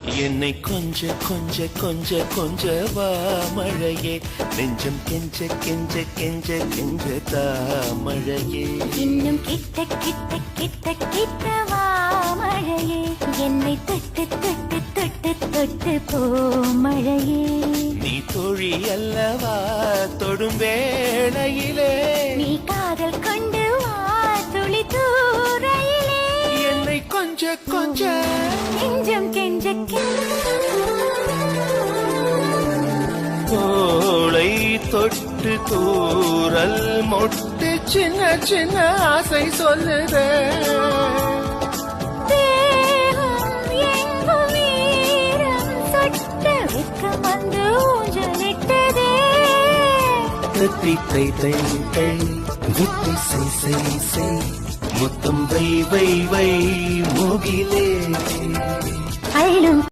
என்னை கொஞ்ச கொஞ்ச கொஞ்ச கொஞ்ச வா மழையே, நெஞ்சம் கெஞ்ச கெஞ்ச கெஞ்ச கெஞ்ச தா மழையே. இன்னும் கிட்ட கிட்ட கிட்ட கிட்ட வா மழையே, என்னை தொட்டு தொட்டு தொட்டு தொட்டு போ மழையே. நீ தோழி அல்லவா தொடும் வேளையிலே, நீ காதல் கொண்டு வா துளி தூரையிலே. என்னை கொஞ்ச கொஞ்ச நெஞ்சம் கெஞ்ச தோளை தொட்டு தூரல் மொட்டு சின்ன சின்ன ஆசை சொல்லுதே. தேகம் எங்கும் ஈரம் சொட்ட வெட்கம் வந்து ஊஞ்சலிட்டதே. தத்தி தை தை தை வித்தை சை சை சை, முத்தம் வை வை வை முகிலே. அள்ளும்